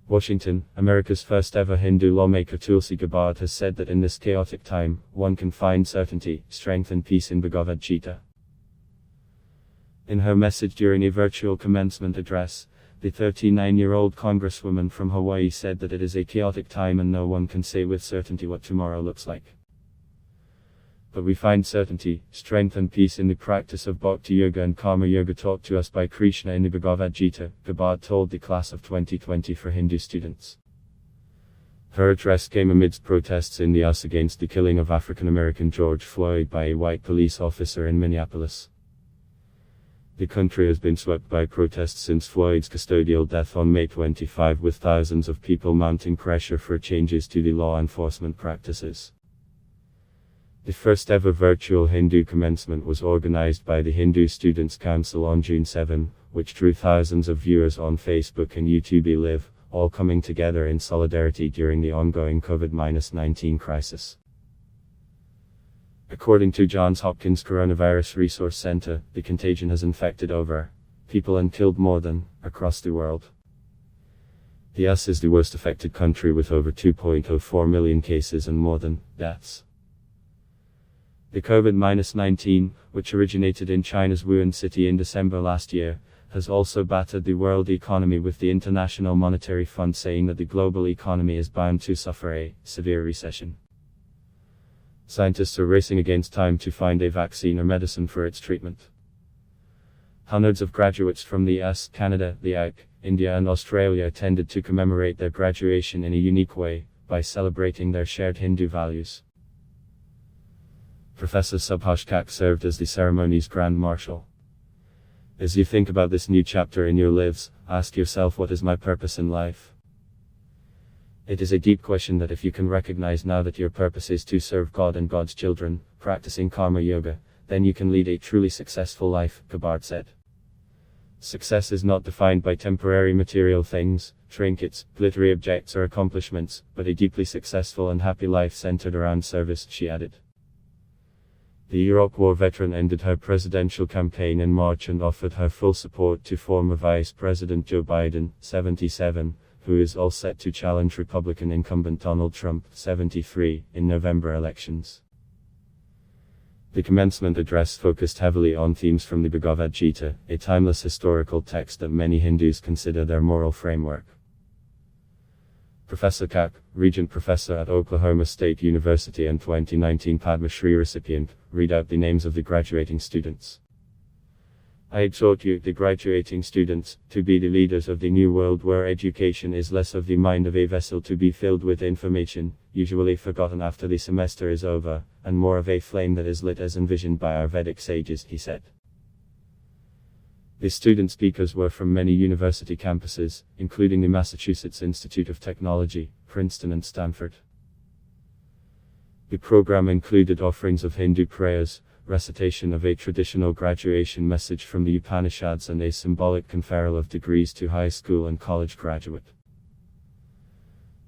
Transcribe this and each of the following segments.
Washington, America's first ever Hindu lawmaker Tulsi Gabbard has said that in this chaotic time, one can find certainty, strength and peace in Bhagavad Gita. In her message during a virtual commencement address, the 39-year-old congresswoman from Hawaii said that it is a chaotic time and no one can say with certainty what tomorrow looks like. But we find certainty, strength and peace in the practice of Bhakti Yoga and Karma Yoga taught to us by Krishna in the Bhagavad Gita, Gabbard told the class of 2020 for Hindu students. Her address came amidst protests in the US against the killing of African-American George Floyd by a white police officer in Minneapolis. The country has been swept by protests since Floyd's custodial death on May 25, with thousands of people mounting pressure for changes to the law enforcement practices. The first ever virtual Hindu commencement was organized by the Hindu Students' Council on June 7, which drew thousands of viewers on Facebook and YouTube Live, all coming together in solidarity during the ongoing COVID-19 crisis. According to Johns Hopkins Coronavirus Resource Center, the contagion has infected over people and killed more than across the world. The US is the worst affected country with over 2.04 million cases and more than deaths. The COVID-19, which originated in China's Wuhan city in December last year, has also battered the world economy, with the International Monetary Fund saying that the global economy is bound to suffer a severe recession. Scientists are racing against time to find a vaccine or medicine for its treatment. Hundreds of graduates from the US, Canada, the UK, India and Australia attended to commemorate their graduation in a unique way, by celebrating their shared Hindu values. Professor Subhash Kak served as the ceremony's Grand Marshal. As you think about this new chapter in your lives, ask yourself, what is my purpose in life? It is a deep question that if you can recognize now that your purpose is to serve God and God's children, practicing Karma Yoga, then you can lead a truly successful life, Gabbard said. Success is not defined by temporary material things, trinkets, glittery objects or accomplishments, but a deeply successful and happy life centered around service, she added. The Iraq War veteran ended her presidential campaign in March and offered her full support to former Vice President Joe Biden, 77, who is all set to challenge Republican incumbent Donald Trump, 73, in November elections. The commencement address focused heavily on themes from the Bhagavad Gita, a timeless historical text that many Hindus consider their moral framework. Professor Kak, Regent Professor at Oklahoma State University and 2019 Padma Shri recipient, read out the names of the graduating students. I exhort you, the graduating students, to be the leaders of the new world where education is less of the mind of a vessel to be filled with information, usually forgotten after the semester is over, and more of a flame that is lit as envisioned by our Vedic sages, he said. The student speakers were from many university campuses, including the Massachusetts Institute of Technology, Princeton and Stanford. The program included offerings of Hindu prayers, recitation of a traditional graduation message from the Upanishads and a symbolic conferral of degrees to high school and college graduate.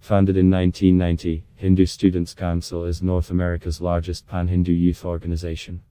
Founded in 1990, Hindu Students' Council is North America's largest pan-Hindu youth organization.